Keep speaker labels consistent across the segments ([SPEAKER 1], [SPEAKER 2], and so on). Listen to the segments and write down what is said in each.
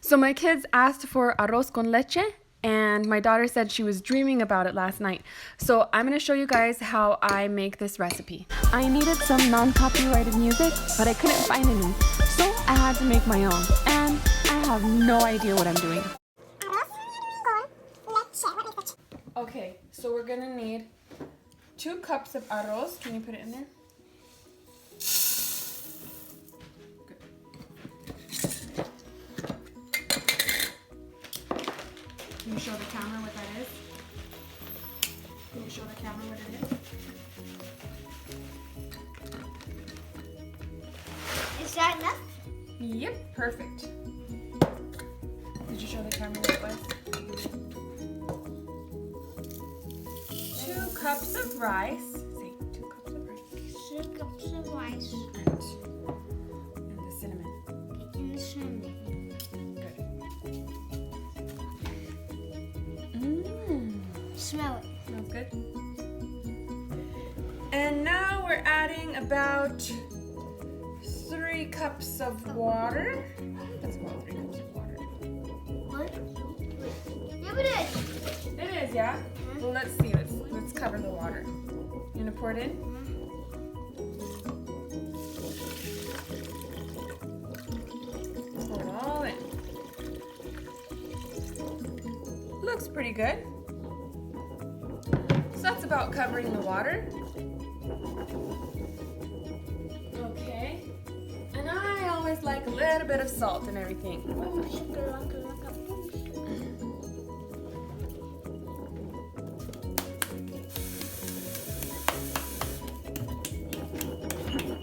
[SPEAKER 1] So my kids asked for arroz con leche, and my daughter said she was dreaming about it last night. So I'm going to show you guys how I make this recipe. I needed some non-copyrighted music, but I couldn't find any. So I had to make my own, and I have no idea what I'm doing. Okay, so we're going to need 2 cups of arroz. Can you put it in there? Can you show the camera what that is? Can you show the camera what it is?
[SPEAKER 2] Is that enough?
[SPEAKER 1] Yep, perfect. Did you show the camera what it was? 2 cups of rice. Say 2 cups of rice.
[SPEAKER 2] 2 cups of rice.
[SPEAKER 1] And the cinnamon.
[SPEAKER 2] And the cinnamon. Smell it.
[SPEAKER 1] Smells good. And now we're adding about 3 cups of water. That's about 3 cups of water.
[SPEAKER 2] What? Yeah, it is.
[SPEAKER 1] It is, yeah? Well, let's see. Let's cover the water. You gonna pour it in? Pour it all in. Looks pretty good. So that's about covering the water. Okay. And I always like a little bit of salt and everything.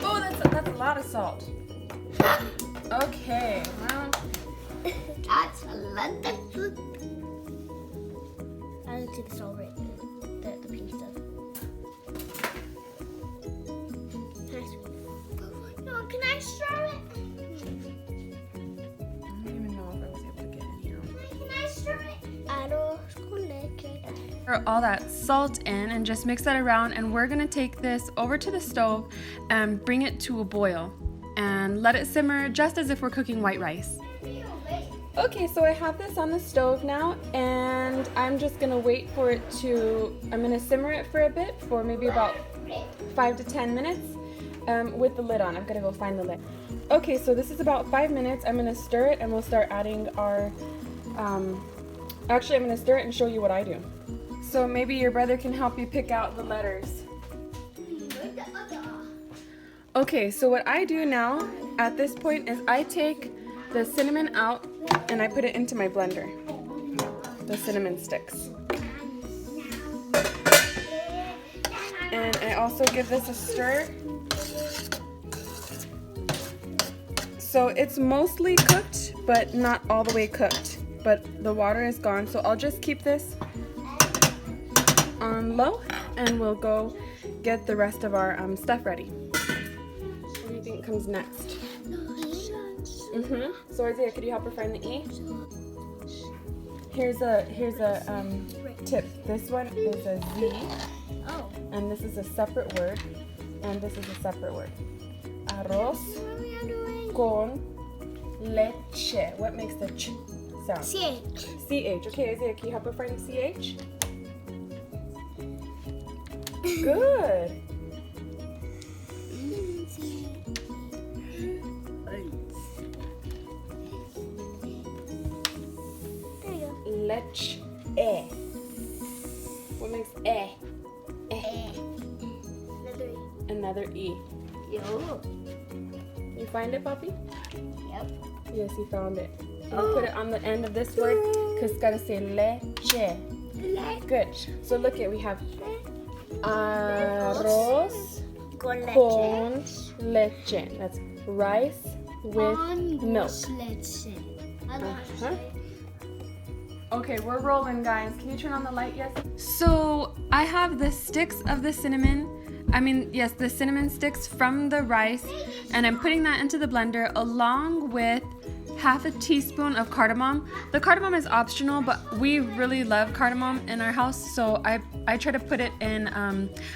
[SPEAKER 1] Oh, that's a lot of salt. Okay, well.
[SPEAKER 2] That's a lot of food. I don't see the salt right there. The pink stuff. No, can I stir it?
[SPEAKER 1] I don't even know if I was able to get in here.
[SPEAKER 2] Can I stir it? Arroz con leche.
[SPEAKER 1] Pour all that salt in and just mix that around, and we're gonna take this over to the stove and bring it to a boil and let it simmer just as if we're cooking white rice. Okay, so I have this on the stove now, and I'm just gonna wait for it to, I'm gonna simmer it for a bit, for maybe about 5 to 10 minutes with the lid on. I'm gonna go find the lid. Okay, so this is about 5 minutes. I'm gonna stir it and we'll start adding our, actually I'm gonna stir it and show you what I do. So maybe your brother can help you pick out the letters. Okay, so what I do now at this point is I take the cinnamon out and I put it into my blender. The cinnamon sticks. And I also give this a stir. So it's mostly cooked, but not all the way cooked. But the water is gone, so I'll just keep this on low and we'll go get the rest of our stuff ready. What do you think comes next? So Isaiah, could you help her find the E? Here's a tip. This one is a Z, and this is a separate word, and this is a separate word. Arroz con leche. What makes the ch sound?
[SPEAKER 2] CH.
[SPEAKER 1] CH. Okay, Isaiah, can you help her find the CH? Good. Leche. What makes E? Another E.
[SPEAKER 2] Yo.
[SPEAKER 1] You find it, Poppy?
[SPEAKER 2] Yep.
[SPEAKER 1] Yes, he found it. And you put it on the end of this word because it's got to say leche. Good. So look at, we have arroz con leche. That's rice with milk. Okay, we're rolling, guys. Can you turn on the light, yes? So I have the sticks of the cinnamon. The cinnamon sticks from the rice, and I'm putting that into the blender along with half a teaspoon of cardamom. The cardamom is optional, but we really love cardamom in our house, so I try to put it in,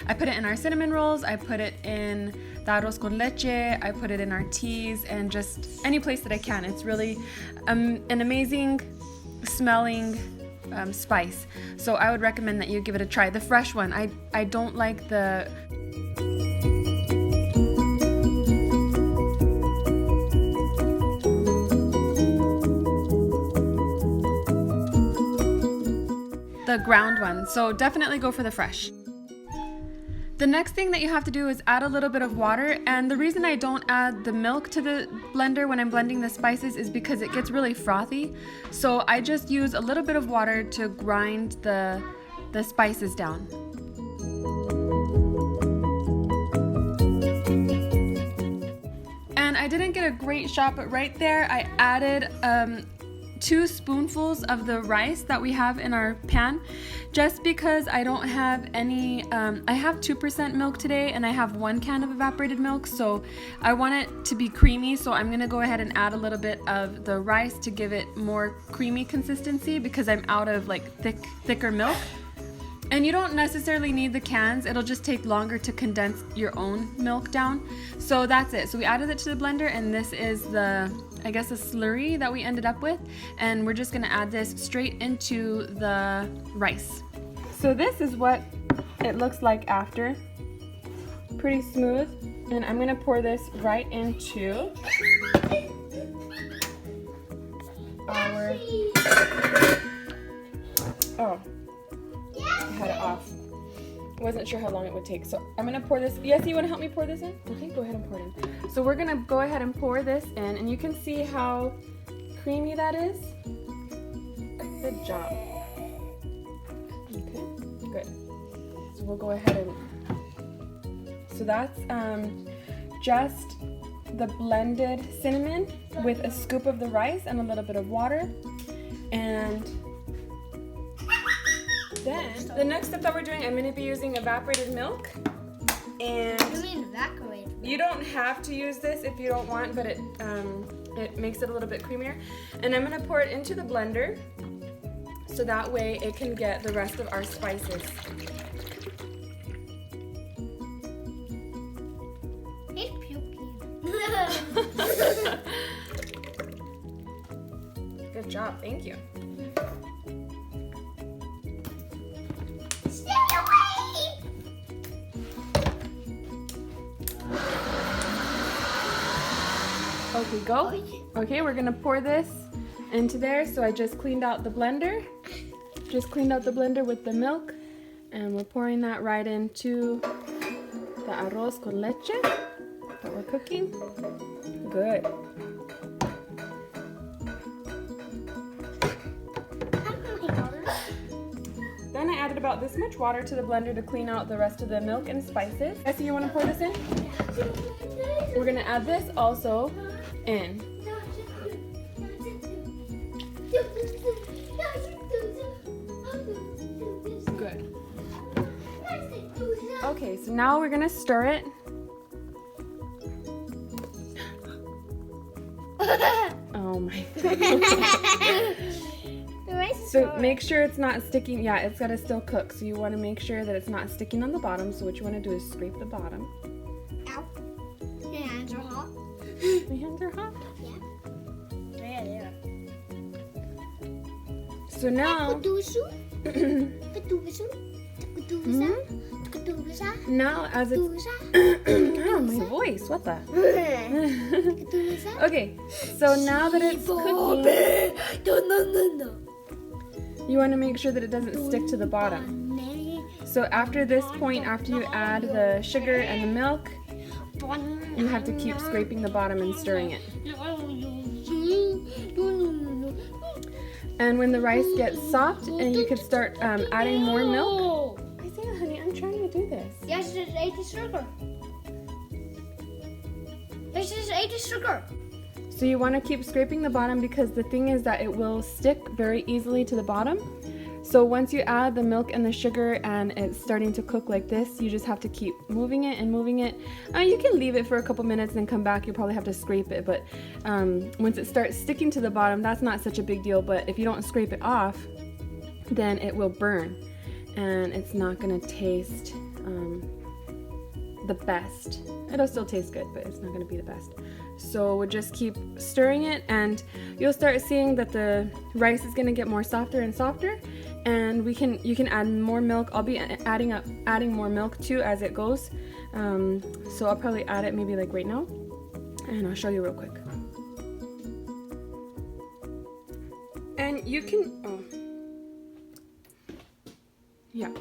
[SPEAKER 1] I put it in our cinnamon rolls, I put it in the arroz con leche, I put it in our teas, and just any place that I can. It's really an amazing smelling spice, so I would recommend that you give it a try. The fresh one, I don't like the ground one, so definitely go for the fresh. The next thing that you have to do is add a little bit of water, and the reason I don't add the milk to the blender when I'm blending the spices is because it gets really frothy, so I just use a little bit of water to grind the spices down. And I didn't get a great shot, but right there I added 2 spoonfuls of the rice that we have in our pan, just because I don't have any, I have 2% milk today and I have 1 can of evaporated milk, so I want it to be creamy, so I'm gonna go ahead and add a little bit of the rice to give it more creamy consistency because I'm out of like thicker milk. And you don't necessarily need the cans, it'll just take longer to condense your own milk down. So that's it. So we added it to the blender, and this is the, I guess, a slurry that we ended up with. And we're just gonna add this straight into the rice. So this is what it looks like after. Pretty smooth. And I'm gonna pour this right into our, oh. I had it off. Wasn't sure how long it would take. So I'm gonna pour this. Yes, you wanna help me pour this in? Okay, go ahead and pour it in. So we're gonna go ahead and pour this in, and you can see how creamy that is. Good job. Okay, good. So we'll go ahead and, so that's just the blended cinnamon with a scoop of the rice and a little bit of water. And then the next step that we're doing, I'm going to be using evaporated milk. And you don't have to use this if you don't want, but it makes it a little bit creamier. And I'm going to pour it into the blender so that way it can get the rest of our spices.
[SPEAKER 2] It's puking.
[SPEAKER 1] Good job, thank you. Okay, go. Okay, we're gonna pour this into there. So I just cleaned out the blender. Just cleaned out the blender with the milk, and we're pouring that right into the arroz con leche that we're cooking. Good. Then I added about this much water to the blender to clean out the rest of the milk and spices. Essie, you want to pour this in? We're gonna add this also in. Good. Okay, so now we're gonna stir it. Oh my God. So make sure it's not sticking. Yeah, it's gotta still cook. So you wanna make sure that it's not sticking on the bottom. So what you wanna do is scrape the bottom.
[SPEAKER 2] Ow. Your hands are hot.
[SPEAKER 1] My hands are hot?
[SPEAKER 2] Yeah. Yeah.
[SPEAKER 1] So now, now as it's, oh, my voice, what the? Okay, so now that it's cooking, you want to make sure that it doesn't stick to the bottom. So after this point, after you add the sugar and the milk, you have to keep scraping the bottom and stirring it. And when the rice gets soft, and you can start adding more milk. Isaiah, honey, I'm trying to do this.
[SPEAKER 2] Yes, just ate the sugar. Yes, just ate the sugar.
[SPEAKER 1] So you want to keep scraping the bottom because the thing is that it will stick very easily to the bottom. So once you add the milk and the sugar and it's starting to cook like this, you just have to keep moving it and moving it. You can leave it for a couple minutes and come back. You'll probably have to scrape it, but once it starts sticking to the bottom, that's not such a big deal. But if you don't scrape it off, then it will burn and it's not gonna taste the best. It'll still taste good, but it's not gonna be the best. So we'll just keep stirring it and you'll start seeing that the rice is gonna get more softer and softer, and you can add more milk. I'll be adding more milk too as it goes. So I'll probably add it maybe like right now, and I'll show you real quick. And you can, yeah.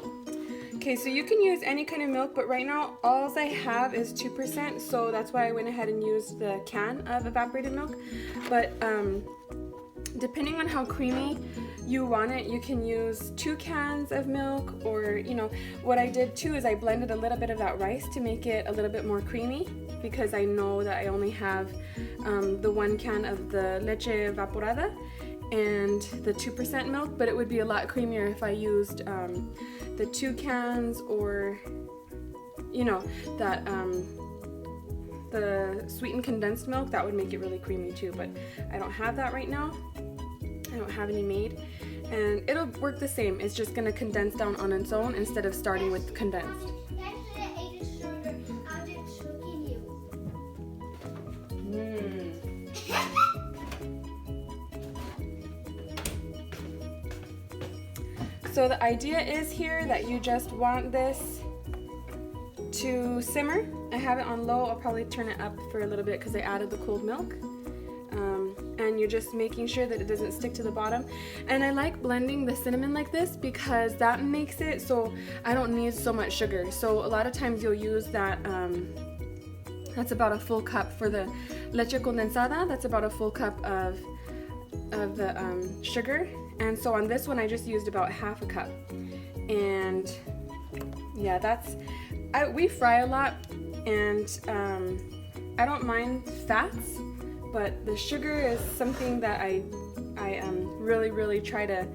[SPEAKER 1] Okay, so you can use any kind of milk, but right now all I have is 2%, so that's why I went ahead and used the can of evaporated milk. But depending on how creamy you want it, you can use 2 cans of milk, or what I did too is I blended a little bit of that rice to make it a little bit more creamy, because I know that I only have the 1 can of the leche evaporada and the 2% milk, but it would be a lot creamier if I used the 2 cans, or that the sweetened condensed milk. That would make it really creamy too, but I don't have that right now. I don't have any made, and it'll work the same. It's just gonna condense down on its own instead of starting with condensed. So the idea is here that you just want this to simmer. I have it on low. I'll probably turn it up for a little bit because I added the cold milk. And you're just making sure that it doesn't stick to the bottom. And I like blending the cinnamon like this because that makes it so I don't need so much sugar. So a lot of times you'll use that, that's about a full cup for the leche condensada. That's about a full cup of the sugar. And so on this one I just used about half a cup. And yeah, we fry a lot, and I don't mind fats, but the sugar is something that I really try to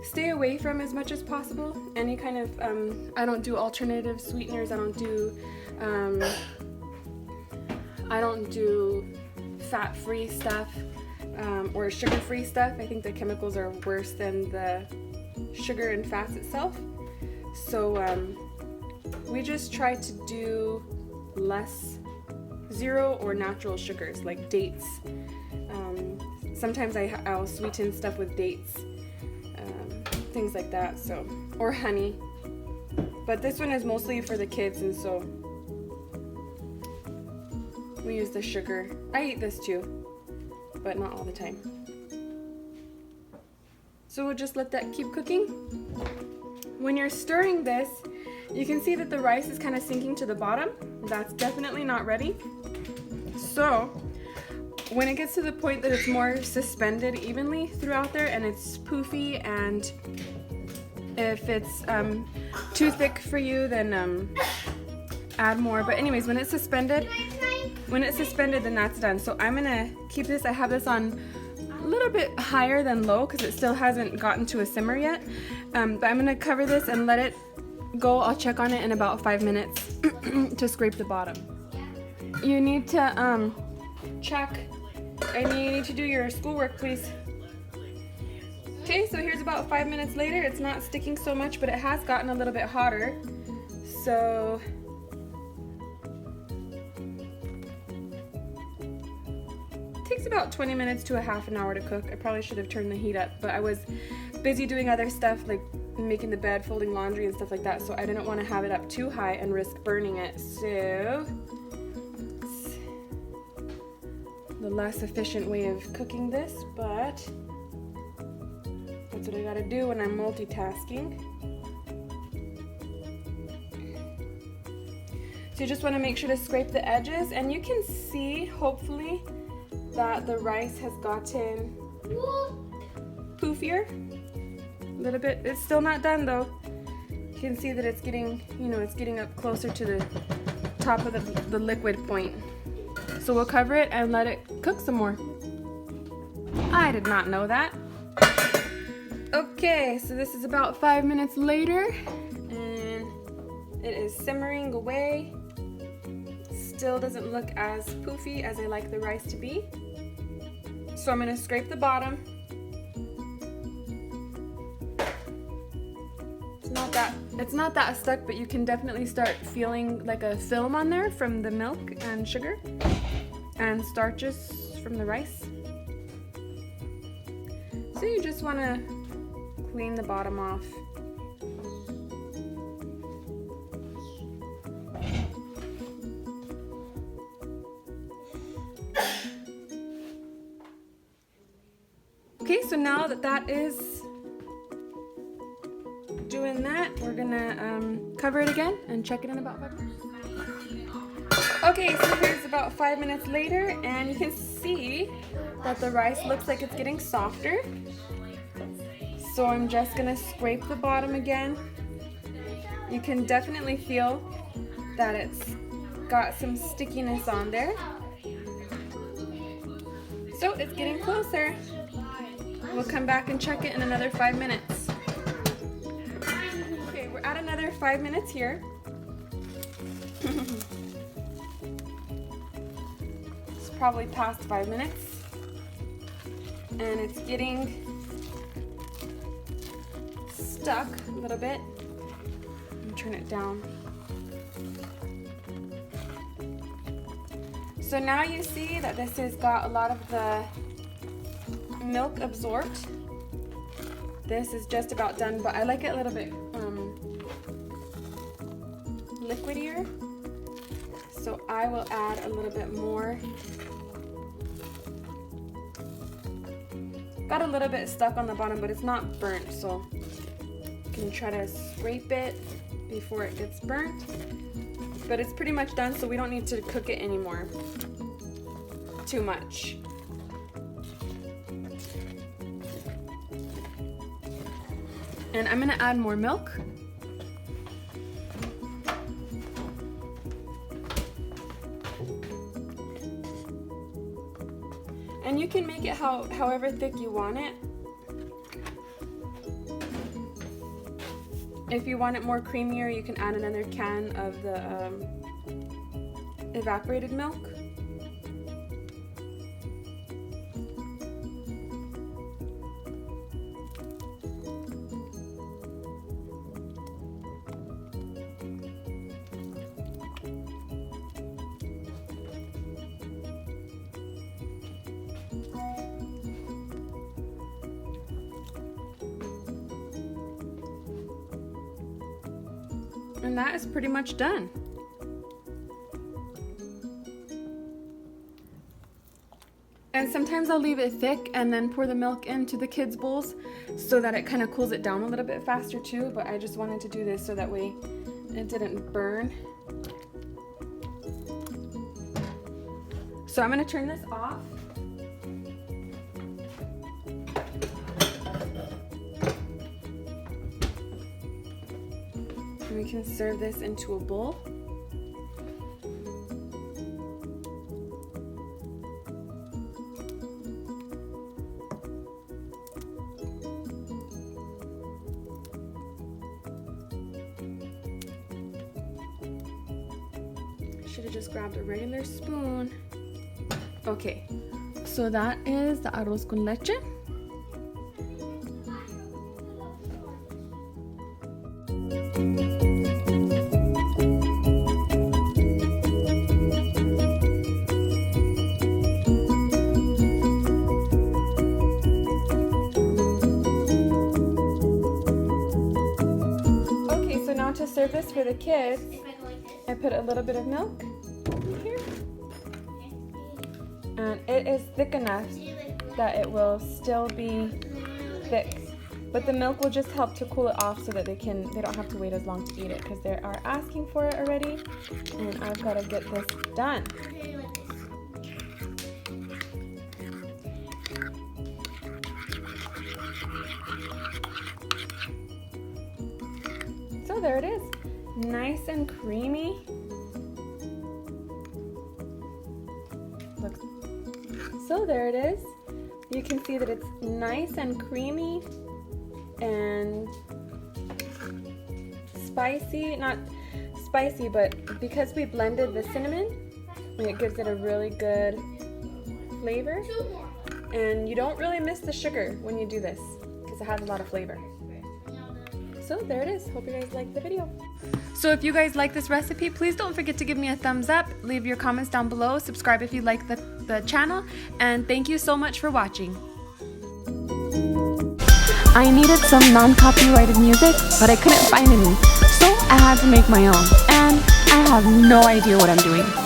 [SPEAKER 1] stay away from as much as possible. Any kind of I don't do alternative sweeteners. I don't do fat-free stuff or sugar-free stuff. I think the chemicals are worse than the sugar and fats itself. So we just try to do less zero or natural sugars like dates. Sometimes I'll sweeten stuff with dates, things like that. So, or honey. But this one is mostly for the kids, and so we use the sugar. I eat this too, but not all the time. So we'll just let that keep cooking. When you're stirring this, you can see that the rice is kind of sinking to the bottom. That's definitely not ready. So when it gets to the point that it's more suspended evenly throughout there and it's poofy, and if it's too thick for you, then add more. But anyways, when it's suspended, then that's done. So I'm gonna keep this. I have this on a little bit higher than low because it still hasn't gotten to a simmer yet. But I'm gonna cover this and let it go. I'll check on it in about 5 minutes to scrape the bottom. You need to check, and you need to do your schoolwork, please. Okay, so here's about 5 minutes later. It's not sticking so much, but it has gotten a little bit hotter. So it takes about 20 minutes to a half an hour to cook. I probably should have turned the heat up, but I was busy doing other stuff like making the bed, folding laundry and stuff like that, so I didn't want to have it up too high and risk burning it. So it's the less efficient way of cooking this, but that's what I gotta do when I'm multitasking. So you just want to make sure to scrape the edges, and you can see hopefully that the rice has gotten poofier a little bit. It's still not done though. You can see that it's getting, it's getting up closer to the top of the liquid point. So we'll cover it and let it cook some more. I did not know that. Okay, so this is about 5 minutes later, and it is simmering away. Still doesn't look as poofy as I like the rice to be. So I'm gonna scrape the bottom. It's not that stuck, but you can definitely start feeling like a film on there from the milk and sugar and starches from the rice. So you just want to clean the bottom off. Okay, so now that is doing that, we're gonna cover it again and check it in about 5 minutes. Okay, so here's about 5 minutes later, and you can see that the rice looks like it's getting softer. So I'm just gonna scrape the bottom again. You can definitely feel that it's got some stickiness on there. So it's getting closer. We'll come back and check it in another 5 minutes. Okay, we're at another 5 minutes here. It's probably past 5 minutes. And it's getting stuck a little bit. Let me turn it down. So now you see that this has got a lot of the milk absorbed. This is just about done, but I like it a little bit liquidier. So I will add a little bit more. Got a little bit stuck on the bottom, but it's not burnt, so you can try to scrape it before it gets burnt. But it's pretty much done, so we don't need to cook it anymore too much. And I'm gonna add more milk. And you can make it however thick you want it. If you want it more creamier, you can add another can of the evaporated milk. And that is pretty much done. And sometimes I'll leave it thick and then pour the milk into the kids' bowls so that it kind of cools it down a little bit faster too, but I just wanted to do this so that way it didn't burn. So I'm going to turn this off. And we can serve this into a bowl. Should have just grabbed a regular spoon. Okay, so that is the arroz con leche. Okay, so now to serve this for the kids, I put a little bit of milk in here. And it is thick enough that it will still be thick. But the milk will just help to cool it off so that they don't have to wait as long to eat it because they are asking for it already. And I've got to get this done. So there it is. Nice and creamy. Looks. So there it is. You can see that it's nice and creamy. and spicy, not spicy, but because we blended the cinnamon, it gives it a really good flavor. And you don't really miss the sugar when you do this because it has a lot of flavor. So there it is. Hope you guys liked the video. So if you guys like this recipe, please don't forget to give me a thumbs up, leave your comments down below, subscribe if you like the channel, and thank you so much for watching. I needed some non-copyrighted music, but I couldn't find any, so I had to make my own, and I have no idea what I'm doing.